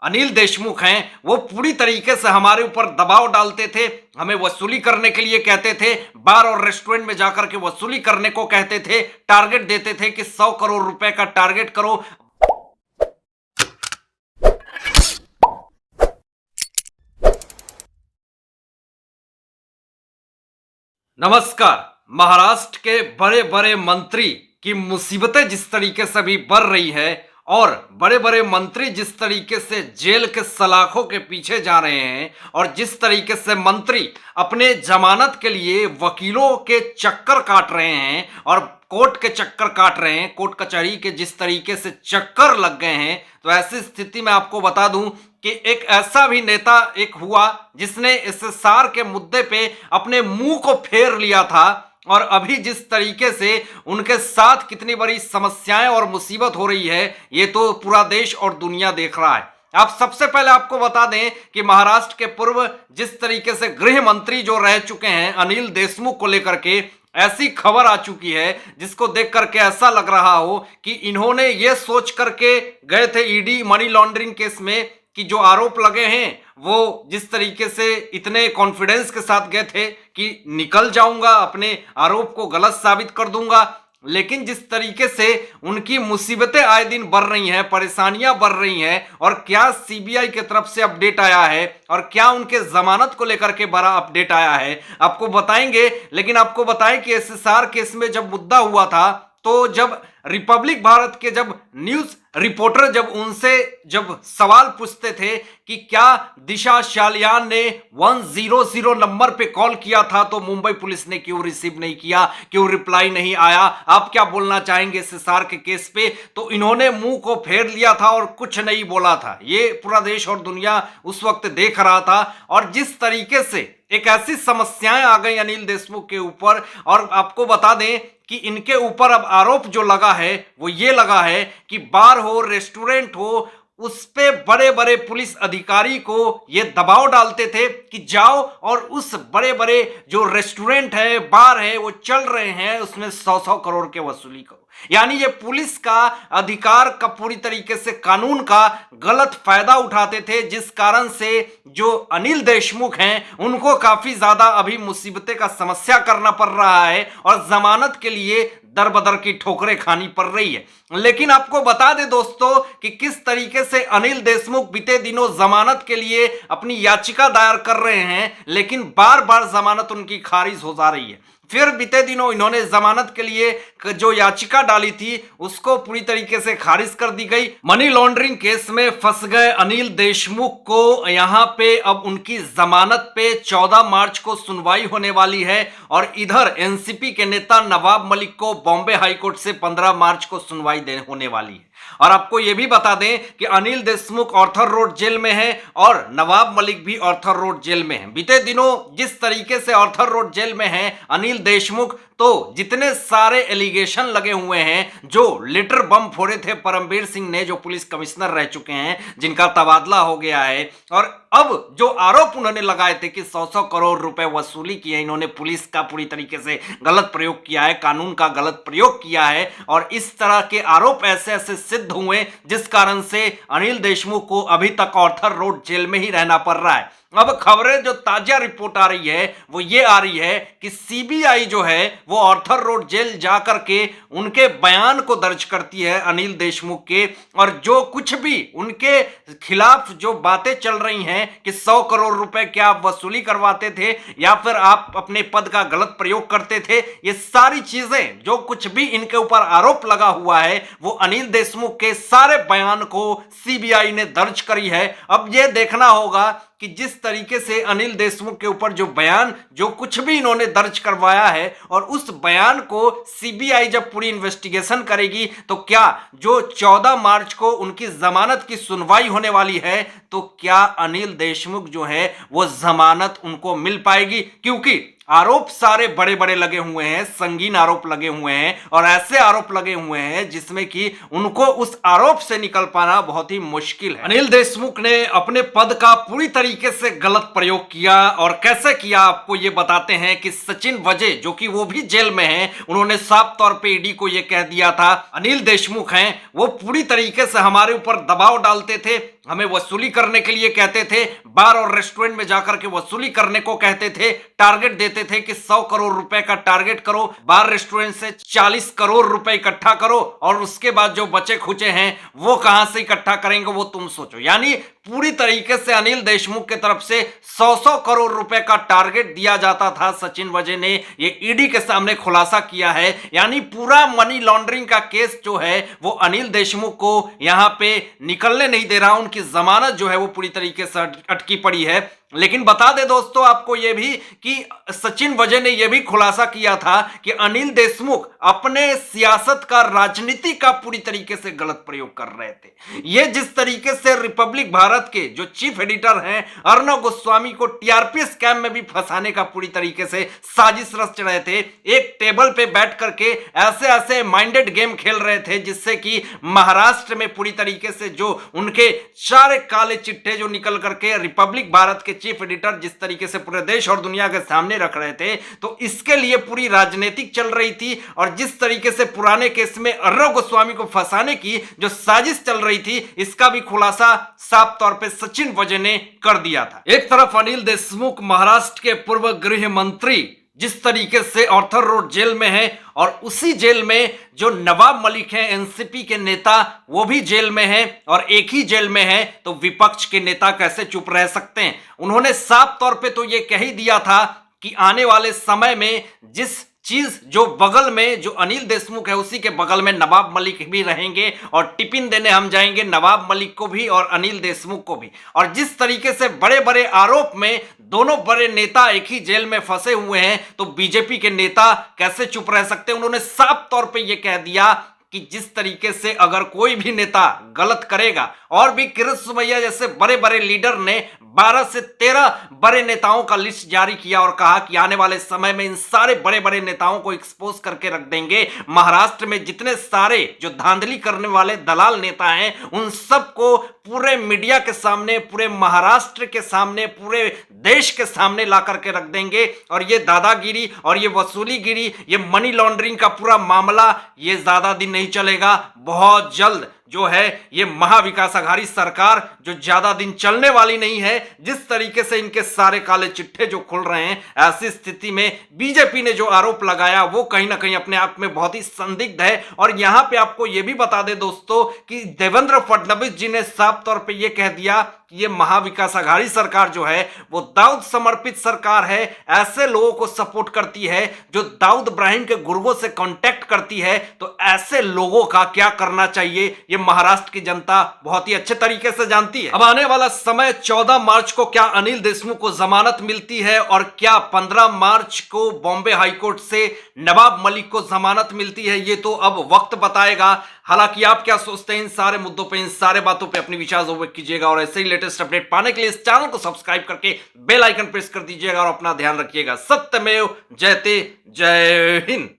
अनिल देशमुख हैं वो पूरी तरीके से हमारे ऊपर दबाव डालते थे, हमें वसूली करने के लिए कहते थे, बार और रेस्टोरेंट में जाकर के वसूली करने को कहते थे, टारगेट देते थे कि 100 करोड़ रुपए का टारगेट करो। नमस्कार। महाराष्ट्र के बड़े बड़े मंत्री की मुसीबतें जिस तरीके से अभी बढ़ रही है और बड़े बड़े मंत्री जिस तरीके से जेल के सलाखों के पीछे जा रहे हैं और जिस तरीके से मंत्री अपने जमानत के लिए वकीलों के चक्कर काट रहे हैं और कोर्ट के चक्कर काट रहे हैं, कोर्ट कचहरी के जिस तरीके से चक्कर लग गए हैं, तो ऐसी स्थिति में आपको बता दूं कि एक ऐसा भी नेता एक हुआ जिसने एसएसआर के मुद्दे पे अपने मुंह को फेर लिया था और अभी जिस तरीके से उनके साथ कितनी बड़ी समस्याएं और मुसीबत हो रही है ये तो पूरा देश और दुनिया देख रहा है। आप सबसे पहले आपको बता दें कि महाराष्ट्र के पूर्व जिस तरीके से गृह मंत्री जो रह चुके हैं अनिल देशमुख को लेकर के ऐसी खबर आ चुकी है जिसको देख करके ऐसा लग रहा हो कि इन्होंने ये सोच करके गए थे ईडी मनी लॉन्ड्रिंग केस में कि जो आरोप लगे हैं वो जिस तरीके से इतने कॉन्फिडेंस के साथ गए थे कि निकल जाऊंगा, अपने आरोप को गलत साबित कर दूंगा, लेकिन जिस तरीके से उनकी मुसीबतें आए दिन बढ़ रही हैं, परेशानियां बढ़ रही हैं और क्या सीबीआई की तरफ से अपडेट आया है और क्या उनके जमानत को लेकर के बड़ा अपडेट आया है आपको बताएंगे। लेकिन आपको बताएं कि एसएसआर केस में जब मुद्दा हुआ था तो जब रिपब्लिक भारत के जब न्यूज रिपोर्टर जब सवाल पूछते थे कि क्या दिशा शालियान ने 100 नंबर पे कॉल किया था तो मुंबई पुलिस ने क्यों रिसीव नहीं किया, क्यों रिप्लाई नहीं आया, आप क्या बोलना चाहेंगे एसएसआर के केस पे, तो इन्होंने मुंह को फेर लिया था और कुछ नहीं बोला था। ये पूरा देश और दुनिया उस वक्त देख रहा था और जिस तरीके से एक ऐसी समस्याएं आ गई अनिल देशमुख के ऊपर और आपको बता दें कि इनके ऊपर अब आरोप जो लगा है वो ये लगा है कि बार हो, रेस्टोरेंट हो, उस पे बड़े बड़े पुलिस अधिकारी को ये दबाव डालते थे कि जाओ और उस बड़े बड़े जो रेस्टोरेंट है, बार है, वो चल रहे हैं, उसमें 100 करोड़ के वसूली करो। यानी ये पुलिस का अधिकार का पूरी तरीके से कानून का गलत फायदा उठाते थे, जिस कारण से जो अनिल देशमुख हैं उनको काफी ज्यादा अभी मुसीबतें का समस्या करना पड़ रहा है और जमानत के लिए दर बदर की ठोकरें खानी पड़ रही है। लेकिन आपको बता दें दोस्तों कि किस तरीके से अनिल देशमुख बीते दिनों जमानत के लिए अपनी याचिका दायर कर रहे हैं, लेकिन बार बार जमानत उनकी खारिज हो जा रही है। फिर बीते दिनों इन्होंने जमानत के लिए जो याचिका डाली थी उसको पूरी तरीके से खारिज कर दी गई। मनी लॉन्ड्रिंग केस में फंस गए अनिल देशमुख को यहां पे अब उनकी जमानत पे 14 मार्च को सुनवाई होने वाली है और इधर एनसीपी के नेता नवाब मलिक को बॉम्बे हाईकोर्ट से 15 मार्च को सुनवाई होने वाली है। और आपको यह भी बता दें कि Anil Deshmukh Arthur road jail में है और नवाब मलिक भी ऑर्थर रोड जेल में है। बीते दिनों जिस तरीके से ऑर्थर रोड जेल में है अनिल देशमुख, तो जितने सारे एलिगेशन लगे हुए हैं, जो लेटर बम फोड़े थे परमबीर सिंह ने, जो पुलिस कमिश्नर रह चुके हैं, जिनका तबादला हो गया है, और अब जो आरोप उन्होंने लगाए थे कि 100 करोड़ रुपए वसूली किए, इन्होंने पुलिस का पूरी तरीके से गलत प्रयोग किया है, कानून का गलत प्रयोग किया है और इस तरह के आरोप ऐसे ऐसे सिद्ध हुए जिस कारण से अनिल देशमुख को अभी तक ऑर्थर रोड जेल में ही रहना पड़ रहा है। अब खबरें जो ताजा रिपोर्ट आ रही है वो ये आ रही है कि सीबीआई जो है वो ऑर्थर रोड जेल जाकर के उनके बयान को दर्ज करती है अनिल देशमुख के, और जो कुछ भी उनके खिलाफ जो बातें चल रही हैं कि 100 करोड़ रुपए क्या आप वसूली करवाते थे या फिर आप अपने पद का गलत प्रयोग करते थे, ये सारी चीजें जो कुछ भी इनके ऊपर आरोप लगा हुआ है वो अनिल देशमुख के सारे बयान को सीबीआई ने दर्ज करी है। अब ये देखना होगा कि जिस तरीके से अनिल देशमुख के ऊपर जो बयान जो कुछ भी इन्होंने दर्ज करवाया है और उस बयान को सीबीआई जब पूरी इन्वेस्टिगेशन करेगी तो क्या जो 14 मार्च को उनकी जमानत की सुनवाई होने वाली है तो क्या अनिल देशमुख जो है वो जमानत उनको मिल पाएगी, क्योंकि आरोप सारे बड़े बड़े लगे हुए हैं, संगीन आरोप लगे हुए हैं और ऐसे आरोप लगे हुए हैं जिसमें कि उनको उस आरोप से निकल पाना बहुत ही मुश्किल है। अनिल देशमुख ने अपने पद का पूरी तरीके से गलत प्रयोग किया और कैसे किया आपको ये बताते हैं कि सचिन वजय जो कि वो भी जेल में हैं, उन्होंने साफ तौर पे ईडी को ये कह दिया था अनिल देशमुख हैं वो पूरी तरीके से हमारे ऊपर दबाव डालते थे हमें वसूली करने के लिए कहते थे, बार और रेस्टोरेंट में जाकर के वसूली करने को कहते थे, टारगेट देते थे कि 100 करोड़ रुपए का टारगेट करो, बार रेस्टोरेंट से 40 करोड़ रुपए इकट्ठा करो और उसके बाद जो बचे खुचे हैं वो कहां से इकट्ठा करेंगे वो तुम सोचो। यानी पूरी तरीके से अनिल देशमुख की तरफ से 100 करोड़ रुपए का टारगेट दिया जाता था। सचिन वजय ने ये ईडी के सामने खुलासा किया है। यानी पूरा मनी लॉन्ड्रिंग का केस जो है वो अनिल देशमुख को यहां पे निकलने नहीं दे रहा। उनकी जमानत जो है वो पूरी तरीके से अटकी पड़ी है। लेकिन बता दे दोस्तों आपको यह भी कि सचिन वजय ने यह भी खुलासा किया था कि अनिल देशमुख अपने सियासत का, राजनीति का पूरी तरीके से गलत प्रयोग कर रहे थे। यह जिस तरीके से रिपब्लिक भारत के जो चीफ एडिटर हैं अर्णव गोस्वामी को टीआरपी स्कैम में भी फंसाने का पूरी तरीके से साजिश रच रहे थे, एक टेबल पे बैठ करके ऐसे ऐसे माइंडेड गेम खेल रहे थे जिससे कि महाराष्ट्र में पूरी तरीके से जो उनके सारे काले चिट्ठे जो निकल करके रिपब्लिक भारत के चीफ एडिटर जिस तरीके से पूरे देश और दुनिया के सामने रख रहे थे, तो इसके लिए पूरी राजनीतिक चल रही थी। और जिस तरीके से पुराने केस में अर्णव गोस्वामी को फंसाने की जो साजिश चल रही थी, इसका भी खुलासा साफ तौर पे सचिन वजय ने कर दिया था। एक तरफ अनिल देशमुख महाराष्ट्र के पूर्व गृह मंत्री जिस तरीके से ऑर्थर रोड जेल में है और उसी जेल में जो नवाब मलिक हैं एनसीपी के नेता वो भी जेल में हैं और एक ही जेल में है, तो विपक्ष के नेता कैसे चुप रह सकते हैं। उन्होंने साफ तौर पे तो ये कह ही दिया था कि आने वाले समय में जिस चीज जो बगल में जो अनिल देशमुख है उसी के बगल में नवाब मलिक भी रहेंगे और टिफिन देने हम जाएंगे नवाब मलिक को भी और अनिल देशमुख को भी। और जिस तरीके से बड़े बड़े आरोप में दोनों बड़े नेता एक ही जेल में फंसे हुए हैं, तो बीजेपी के नेता कैसे चुप रह सकते हैं। उन्होंने साफ तौर पे ये कह दिया कि जिस तरीके से अगर कोई भी नेता गलत करेगा, और भी किरीट सोमैया जैसे बड़े बड़े लीडर ने 12 से 13 बड़े नेताओं का लिस्ट जारी किया और कहा कि आने वाले समय में इन सारे बड़े बड़े नेताओं को एक्सपोज करके रख देंगे। महाराष्ट्र में जितने सारे जो धांधली करने वाले दलाल नेता हैं उन सबको पूरे मीडिया के सामने, पूरे महाराष्ट्र के सामने, पूरे देश के सामने ला करके रख देंगे। और ये दादागिरी और ये वसूलीगिरी, ये मनी लॉन्ड्रिंग का पूरा मामला ये ज्यादा दिन नहीं चलेगा। बहुत जल्द जो है ये महाविकास आघाड़ी सरकार जो ज्यादा दिन चलने वाली नहीं है। जिस तरीके से इनके सारे काले चिट्ठे जो खुल रहे हैं, ऐसी स्थिति में बीजेपी ने जो आरोप लगाया वो कहीं ना कहीं अपने आप में बहुत ही संदिग्ध है। और यहां पे आपको यह भी बता दें दोस्तों कि देवेंद्र फडणवीस जी ने साफ तौर पे ये कह दिया कि ये महाविकास आघाड़ी सरकार जो है वो दाऊद समर्पित सरकार है, ऐसे लोगों को सपोर्ट करती है जो दाऊद इब्राहिम के गुर्गों से कांटेक्ट करती है। तो ऐसे लोगों का क्या करना चाहिए ये महाराष्ट्र की जनता बहुत ही अच्छे तरीके से जानती है। अब आने वाला समय 14 मार्च को क्या अनिल देशमुख को जमानत मिलती है और क्या 15 मार्च को बॉम्बे हाईकोर्ट से नवाब मलिक को जमानत मिलती है, ये तो अब वक्त बताएगा। हालांकि आप क्या सोचते हैं इन सारे मुद्दों पे, इन सारे बातों पे अपने विचार जरूर कीजिएगा और ऐसे ही लेटेस्ट अपडेट पाने के लिए इस चैनल को सब्सक्राइब करके बेल आइकन प्रेस कर दीजिएगा और अपना ध्यान रखिएगा। सत्यमेव जयते, जय हिंद।